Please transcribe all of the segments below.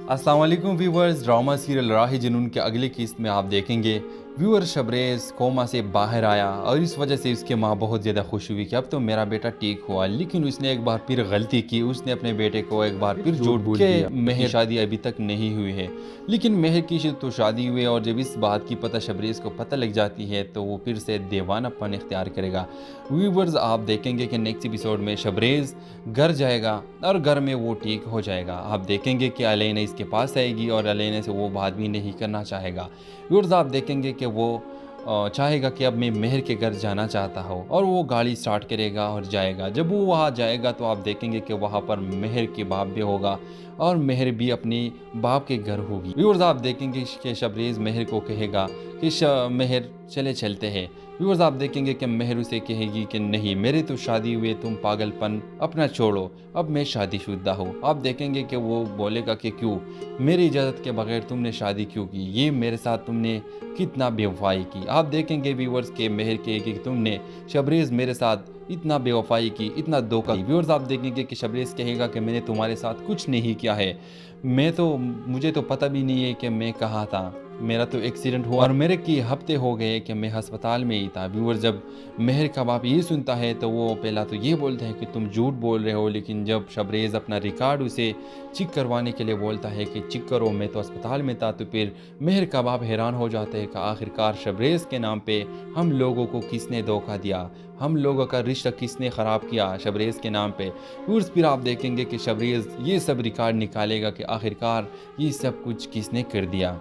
अस्सलाम वालेकुम viewers. Drama serial राह जुनून के अगली किस्त में आप देखेंगे व्यूअर शबरेज़ कोमा से बाहर आया और इस वजह से उसकी माँ बहुत ज़्यादा खुश हुई कि अब तो मेरा बेटा ठीक हुआ। लेकिन उसने एक बार फिर गलती की, उसने अपने बेटे को एक बार फिर झूठ बोल दिया। मेहर की शादी अभी तक नहीं हुई है, लेकिन मेहर की तो शादी हुई है और जब इस बात की पता शबरेज़ को पता लग जाती है तो वो फिर से दीवानापन इख्तियार करेगा। व्यूवर्स आप देखेंगे कि नेक्स्ट एपिसोड में शबरेज़ घर जाएगा और घर में वो ठीक हो जाएगा। आप देखेंगे कि अलैना इसके पास आएगी और अलैना से वो बात भी नहीं करना चाहेगा। व्यूअर्स आप देखेंगे कि वो चाहेगा कि अब मैं मेहर के घर जाना चाहता हूँ और वो गाड़ी स्टार्ट करेगा और जाएगा। जब वो वहाँ जाएगा तो आप देखेंगे कि वहाँ पर मेहर के बाप भी होगा और मेहर भी अपनी बाप के घर होगी। व्यूअर्स आप देखेंगे कि शबरेज़ मेहर को कहेगा कि मेहर चलते हैं। व्यूअर्स आप देखेंगे कि मेहर उसे कहेगी कि नहीं, मेरे तो शादी हुए, तुम पागलपन अपना छोड़ो, अब मैं शादीशुदा हूँ। आप देखेंगे कि वो बोलेगा कि क्यों, मेरी इजाज़त के बगैर तुमने शादी क्यों की, ये मेरे साथ तुमने कितना बेवफाई की। आप देखेंगे व्यूअर्स के मेहर कहेगी कि तुमने शबरेज़ मेरे साथ इतना बेवफाई की, इतना धोखा। व्यूअर्स आप देखेंगे कि शबरेज़ कहेगा कि मैंने तुम्हारे साथ कुछ नहीं किया है, मुझे तो पता भी नहीं है कि मैं कहाँ था, मेरा तो एक्सीडेंट हुआ और मेरे की हफ्ते हो गए कि मैं अस्पताल में ही था। व्यूअर जब मेहर का बाप ये सुनता है तो वो पहला तो ये बोलता है कि तुम झूठ बोल रहे हो, लेकिन जब शबरेज़ अपना रिकॉर्ड उसे चेक करवाने के लिए बोलता है कि चेक करो मैं तो अस्पताल में था, तो फिर मेहर का बाप हैरान हो जाता है कि आखिरकार शबरेज़ के नाम पे हम लोगों को किसने धोखा दिया, हम लोगों का रिश्ता किसने ख़राब किया शबरेज़ के नाम पे। व्यूअर्स फिर आप देखेंगे कि शबरेज़ ये सब रिकॉर्ड निकालेगा कि आखिरकार ये सब कुछ किसने कर दिया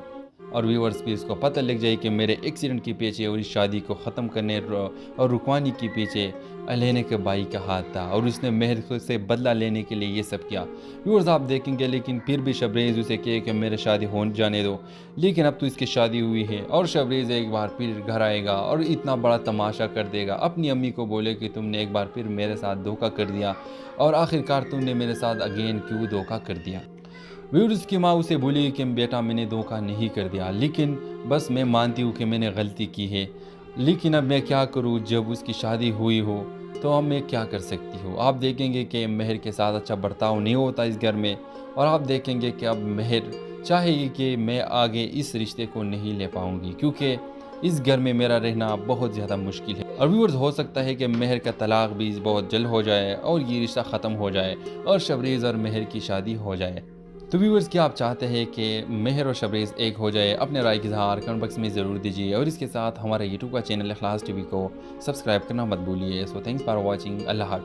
और व्यूअर्स भी इसको पता लग जाए कि मेरे एक्सीडेंट के पीछे और इस शादी को ख़त्म करने और रुकवाने के पीछे अलैना के भाई का हाथ था और उसने मेहर से बदला लेने के लिए ये सब किया। व्यूअर्स आप देखेंगे लेकिन फिर भी शबरेज़ उसे कहे कि मेरे शादी हो जाने दो, लेकिन अब तो इसकी शादी हुई है और शबरेज़ एक बार फिर घर आएगा और इतना बड़ा तमाशा कर देगा। अपनी अम्मी को बोले कि तुमने एक बार फिर मेरे साथ धोखा कर दिया और आखिरकार तुमने मेरे साथ अगेन क्यों धोखा कर दिया। व्यूअर्स की माँ उसे बोली कि बेटा मैंने धोखा नहीं कर दिया, लेकिन बस मैं मानती हूँ कि मैंने गलती की है, लेकिन अब मैं क्या करूँ, जब उसकी शादी हुई हो तो अब मैं क्या कर सकती हूँ। आप देखेंगे कि मेहर के साथ अच्छा बर्ताव नहीं होता इस घर में और आप देखेंगे कि अब मेहर चाहेगी कि मैं आगे इस रिश्ते को नहीं ले पाऊँगी क्योंकि इस घर में मेरा रहना बहुत ज़्यादा मुश्किल है। और व्यूअर्स हो सकता है कि मेहर का तलाक भी बहुत जल्द हो जाए और ये रिश्ता ख़त्म हो जाए और शबरेज़ और मेहर की शादी हो जाए। तो व्यूअर्स क्या आप चाहते हैं कि मेहर और शबरेज़ एक हो जाए? अपने राय का इज़हार कमेंट बॉक्स में ज़रूर दीजिए और इसके साथ हमारे यूट्यूब का चैनल इखलास टीवी को सब्सक्राइब करना मत भूलिए। So thanks for watching. अल्लाह हाफ़िज़।